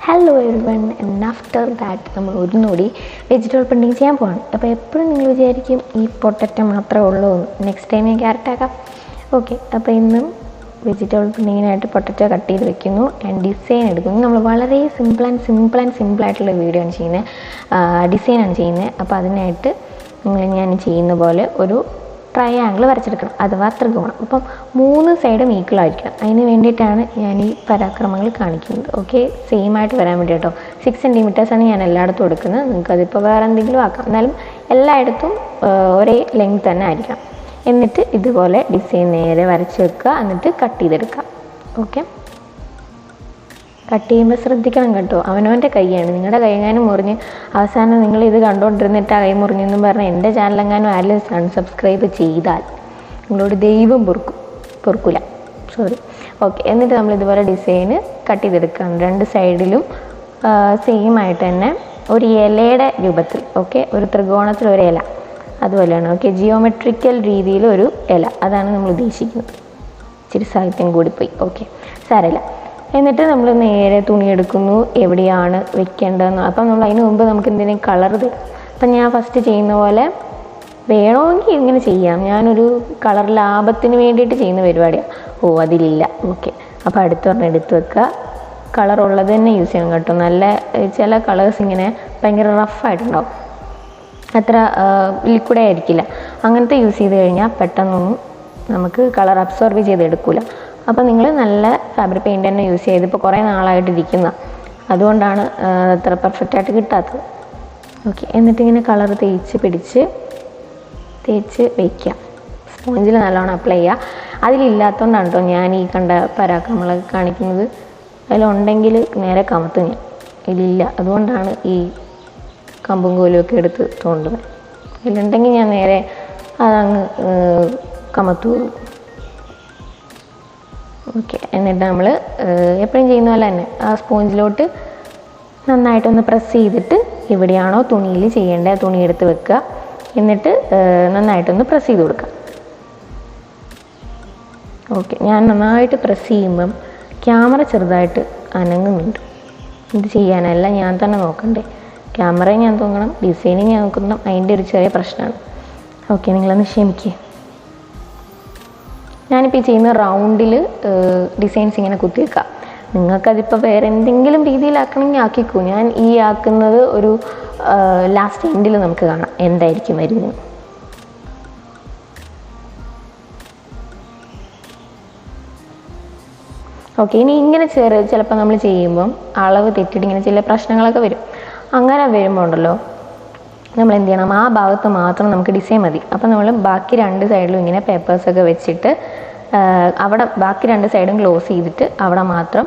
Hello everyone, and after that നമ്മൾ ഒന്നുകൂടി vegetable printing ചെയ്യാൻ പോവാണ്. അപ്പോൾ എപ്പോഴും നിങ്ങൾ വിചാരിക്കും ഈ പൊട്ടറ്റോ മാത്രമേ ഉള്ളൂ എന്ന്. നെക്സ്റ്റ് ടൈം ഞാൻ ക്യാരറ്റ് ആക്കാം. ഓക്കെ, അപ്പോൾ ഇന്നും വെജിറ്റബിൾ പ്രിൻറ്റിങ്ങിനായിട്ട് പൊട്ടറ്റോ കട്ട് ചെയ്ത് വെക്കുന്നു ആൻഡ് ഡിസൈൻ എടുക്കുന്നു. നമ്മൾ വളരെ സിമ്പിളായിട്ടുള്ള വീഡിയോ ആണ് ചെയ്യുന്നത്, ഡിസൈനാണ് ചെയ്യുന്നത്. അപ്പോൾ അതിനായിട്ട് ഞാൻ ചെയ്യുന്ന പോലെ ഒരു ട്രയാങ്കിൾ വരച്ചെടുക്കണം, അഥവാ ത്രികോണം. അപ്പം 3 സൈഡും ഈക്വൽ ആയിരിക്കണം. അതിന് വേണ്ടിയിട്ടാണ് ഞാൻ ഈ പരാക്രമങ്ങൾ കാണിക്കുന്നത്. ഓക്കെ, സെയിം ആയിട്ട് വരാൻ വേണ്ടി കേട്ടോ. 6 സെൻറ്റിമീറ്റേഴ്സാണ് ഞാൻ എല്ലായിടത്തും എടുക്കുന്നത്. നിങ്ങൾക്കതിപ്പോൾ വേറെ എന്തെങ്കിലും ആക്കാം, എന്നാലും എല്ലായിടത്തും ഒരേ ലെങ്ത് തന്നെ ആയിരിക്കണം. എന്നിട്ട് ഇതുപോലെ ഡിസൈൻ നേരെ വരച്ച് വെക്കുക, എന്നിട്ട് കട്ട് ചെയ്തെടുക്കുക. ഓക്കെ, കട്ട് ചെയ്യുമ്പോൾ ശ്രദ്ധിക്കണം കേട്ടോ, അവനവൻ്റെ കൈയാണ്. നിങ്ങളുടെ കൈയെങ്ങാനും മുറിഞ്ഞ് അവസാനം നിങ്ങൾ ഇത് കണ്ടുകൊണ്ടിരുന്നിട്ട് ആ കൈ മുറിഞ്ഞെന്നും പറഞ്ഞാൽ എൻ്റെ ചാനലെങ്ങാനും ആരെങ്കിലും അൺസബ്സ്ക്രൈബ് ചെയ്താൽ നിങ്ങളോട് ദൈവം പൊറുക്കില്ല. സോറി. ഓക്കെ, എന്നിട്ട് നമ്മൾ ഇതുപോലെ ഡിസൈന് കട്ട് ചെയ്തെടുക്കുകയാണ്. 2 സൈഡിലും സെയിം ആയിട്ട് തന്നെ ഒരു ഇലയുടെ രൂപത്തിൽ. ഓക്കെ, ഒരു ത്രികോണത്തിൽ ഒരു ഇല അതുപോലെയാണ്. ഓക്കെ, ജിയോമെട്രിക്കൽ രീതിയിൽ ഒരു ഇല, അതാണ് നമ്മൾ ഉദ്ദേശിക്കുന്നത്. ഇച്ചിരി സാഹിത്യം കൂടിപ്പോയി. ഓക്കെ, സാരമില്ല. എന്നിട്ട് നമ്മൾ നേരെ തുണി എടുക്കുന്നു, എവിടെയാണ് വെക്കേണ്ടതെന്ന്. അപ്പം നമ്മൾ അതിന് മുമ്പ് നമുക്ക് എന്തെങ്കിലും കളർ തരും. അപ്പം ഞാൻ ഫസ്റ്റ് ചെയ്യുന്ന പോലെ വേണമെങ്കിൽ ഇങ്ങനെ ചെയ്യാം. ഞാനൊരു കളർ ലാഭത്തിന് വേണ്ടിയിട്ട് ചെയ്യുന്ന പരിപാടിയാണ്. അതിലില്ല. ഓക്കെ, അപ്പോൾ അടുത്തൊരെണ്ണം എടുത്ത് വെക്കുക. കളറുള്ളത് തന്നെ യൂസ് ചെയ്യണം കേട്ടോ. നല്ല ചില കളേഴ്സ് ഇങ്ങനെ ഭയങ്കര റഫായിട്ടുണ്ടാവും, അത്ര ലിക്വിഡേ ആയിരിക്കില്ല. അങ്ങനത്തെ യൂസ് ചെയ്ത് കഴിഞ്ഞാൽ പെട്ടെന്നൊന്നും നമുക്ക് കളർ അബ്സോർബ് ചെയ്തെടുക്കില്ല. അപ്പോൾ നിങ്ങൾ നല്ല ഫാബ്രിക് പെയിൻറ് തന്നെ യൂസ് ചെയ്ത് ഇപ്പോൾ കുറേ നാളായിട്ടിരിക്കുന്ന, അതുകൊണ്ടാണ് അത്ര പെർഫെക്റ്റായിട്ട് കിട്ടാത്തത്. ഓക്കെ, എന്നിട്ടിങ്ങനെ കളർ തേച്ച് വയ്ക്കുക. സ്പോഞ്ചിൽ നല്ലോണം അപ്ലൈ ചെയ്യുക. അതിലില്ലാത്തതുകൊണ്ടാണ് കേട്ടോ ഞാൻ ഈ കണ്ട പരാക്രമങ്ങളൊക്കെ കാണിക്കുന്നത്. അതിലുണ്ടെങ്കിൽ നേരെ കമത്തും ഞാൻ, ഇതിലില്ല. അതുകൊണ്ടാണ് ഈ കമ്പും കോലുമൊക്കെ എടുത്ത് തോണ്ടുന്നത്. ഇതിലുണ്ടെങ്കിൽ ഞാൻ നേരെ അതങ്ങ് കമത്തു. ഓക്കെ, എന്നിട്ട് നമ്മൾ എപ്പോഴും ചെയ്യുന്ന പോലെ തന്നെ ആ സ്പോഞ്ചിലോട്ട് നന്നായിട്ടൊന്ന് പ്രസ് ചെയ്തിട്ട് എവിടെയാണോ തുണിയിൽ ചെയ്യേണ്ടത് തുണി എടുത്ത് വെക്കുക. എന്നിട്ട് നന്നായിട്ടൊന്ന് പ്രസ് ചെയ്ത് കൊടുക്കുക. ഓക്കെ, ഞാൻ നന്നായിട്ട് പ്രസ് ചെയ്യുമ്പം ക്യാമറ ചെറുതായിട്ട് അനങ്ങുന്നുണ്ട്. ഇത് ചെയ്യാനല്ല ഞാൻ തന്നെ നോക്കണ്ടേ, ക്യാമറയും ഞാൻ നോക്കണം, ഡിസൈനിങ് ഞാൻ നോക്കണം. അതിൻ്റെ ഒരു ചെറിയ പ്രശ്നമാണ്. ഓക്കെ, നിങ്ങളൊന്ന് ക്ഷമിക്കുക. ഞാനിപ്പോൾ ഈ ചെയ്യുന്ന റൗണ്ടിൽ ഡിസൈൻസ് ഇങ്ങനെ കുത്തിവെക്കാം. നിങ്ങൾക്കതിപ്പോൾ വേറെ എന്തെങ്കിലും രീതിയിലാക്കണമെങ്കിൽ ആക്കിക്കോ. ഞാൻ ഈ ആക്കുന്നത് ഒരു ലാസ്റ്റ് എൻഡിൽ നമുക്ക് കാണാം എന്തായിരിക്കും വരുന്നത്. ഓക്കെ, ഇനി ഇങ്ങനെ ചിലപ്പോൾ നമ്മൾ ചെയ്യുമ്പം അളവ് തെറ്റിയിട്ട് ഇങ്ങനെ ചില പ്രശ്നങ്ങളൊക്കെ വരും. അങ്ങനെ വരുമ്പോൾ ഉണ്ടല്ലോ നമ്മൾ എന്ത് ചെയ്യണം, ആ ഭാഗത്ത് മാത്രം നമുക്ക് ഡിസൈൻ മതി. അപ്പോൾ നമ്മൾ ബാക്കി 2 സൈഡിലും ഇങ്ങനെ പേപ്പേഴ്സൊക്കെ വെച്ചിട്ട് അവിടെ ബാക്കി 2 സൈഡും ക്ലോസ് ചെയ്തിട്ട് അവിടെ മാത്രം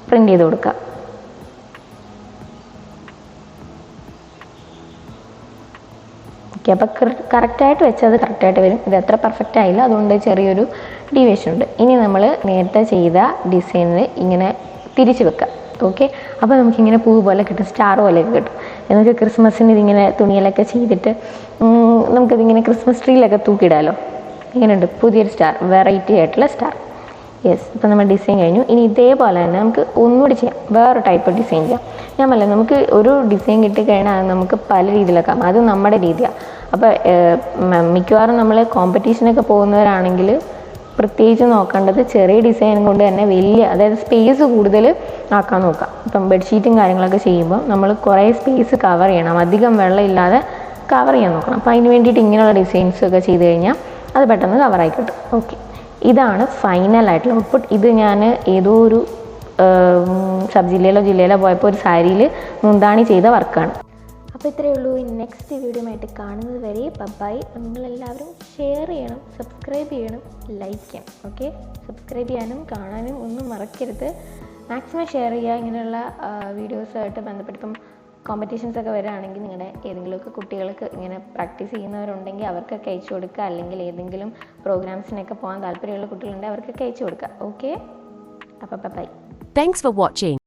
പ്രിൻ്റ് ചെയ്ത് കൊടുക്കുക. ഓക്കെ, അപ്പോൾ കറക്റ്റായിട്ട് വെച്ചത് കറക്റ്റായിട്ട് വരും. ഇത് അത്ര പെർഫെക്റ്റ് ആയില്ല, അതുകൊണ്ട് ചെറിയൊരു ഡീവിയേഷൻ ഉണ്ട്. ഇനി നമ്മൾ നേരത്തെ ചെയ്ത ഡിസൈനിൽ ഇങ്ങനെ തിരിച്ച് വെക്കുക. ഓക്കെ, അപ്പോൾ നമുക്കിങ്ങനെ പൂ പോലെ കിട്ടും, സ്റ്റാർ പോലെയൊക്കെ കിട്ടും. നമുക്ക് ക്രിസ്മസിന് ഇതിങ്ങനെ തുണിയിലൊക്കെ ചെയ്തിട്ട് നമുക്കിതിങ്ങനെ ക്രിസ്മസ് ട്രീയിലൊക്കെ തൂക്കിയിടാമല്ലോ. ഇങ്ങനെയുണ്ട് പുതിയൊരു സ്റ്റാർ, വെറൈറ്റി ആയിട്ടുള്ള സ്റ്റാർ. യെസ്, ഇപ്പോൾ നമ്മൾ ഡിസൈൻ കഴിഞ്ഞു. ഇനി ഇതേപോലെ തന്നെ നമുക്ക് ഒന്നുകൂടി ചെയ്യാം, വേറൊരു ടൈപ്പ് ഡിസൈൻ ചെയ്യാം. ഞാൻ പറഞ്ഞില്ലേ, നമുക്ക് ഒരു ഡിസൈൻ കിട്ടിക്കഴിഞ്ഞാൽ നമുക്ക് പല രീതിയിലൊക്കെ, അത് നമ്മുടെ രീതിയാണ്. അപ്പോൾ മിക്കവാറും നമ്മൾ കോമ്പറ്റീഷനൊക്കെ പോകുന്നവരാണെങ്കിൽ പ്രത്യേകിച്ച് നോക്കേണ്ടത് ചെറിയ ഡിസൈൻ കൊണ്ട് തന്നെ വലിയ, അതായത് സ്പേസ് കൂടുതൽ ആക്കാൻ നോക്കാം. ഇപ്പം ബെഡ്ഷീറ്റും കാര്യങ്ങളൊക്കെ ചെയ്യുമ്പോൾ നമ്മൾ കുറേ സ്പേസ് കവർ ചെയ്യണം, അധികം വെള്ളം ഇല്ലാതെ കവർ ചെയ്യാൻ നോക്കണം. അപ്പോൾ അതിന് വേണ്ടിയിട്ട് ഇങ്ങനെയുള്ള ഡിസൈൻസൊക്കെ ചെയ്ത് കഴിഞ്ഞാൽ അത് പെട്ടെന്ന് കവറായി കിട്ടും. ഓക്കെ, ഇതാണ് ഫൈനലായിട്ടുള്ള ഔട്ട്പുട്ട്. ഇത് ഞാൻ ഏതോ ഒരു സബ് ജില്ലയിലോ പോയപ്പോൾ ഒരു സാരിയിൽ മുന്താണി ചെയ്ത വർക്കാണ്. അപ്പോൾ ഇത്രയേ ഉള്ളൂ. നെക്സ്റ്റ് വീഡിയോ ആയിട്ട് കാണുന്നത് വരെ ബൈ. നിങ്ങളെല്ലാവരും ഷെയർ ചെയ്യണം, സബ്സ്ക്രൈബ് ചെയ്യണം, ലൈക്ക് ചെയ്യണം. ഓക്കെ, സബ്സ്ക്രൈബ് ചെയ്യാനും കാണാനും ഒന്നും മറക്കരുത്. മാക്സിമം ഷെയർ ചെയ്യുക. ഇങ്ങനെയുള്ള വീഡിയോസായിട്ട് ബന്ധപ്പെട്ട് ഇപ്പം കോമ്പറ്റീഷൻസൊക്കെ വരികയാണെങ്കിൽ നിങ്ങളുടെ ഏതെങ്കിലുമൊക്കെ കുട്ടികൾക്ക് ഇങ്ങനെ പ്രാക്ടീസ് ചെയ്യുന്നവരുണ്ടെങ്കിൽ അവർക്കൊക്കെ അയച്ചു കൊടുക്കുക. അല്ലെങ്കിൽ ഏതെങ്കിലും പ്രോഗ്രാംസിനൊക്കെ പോകാൻ താല്പര്യമുള്ള കുട്ടികളുണ്ടെങ്കിൽ അവർക്കൊക്കെ അയച്ചു കൊടുക്കുക. ഓക്കെ, അപ്പോൾ ബൈ. Thanks for watching.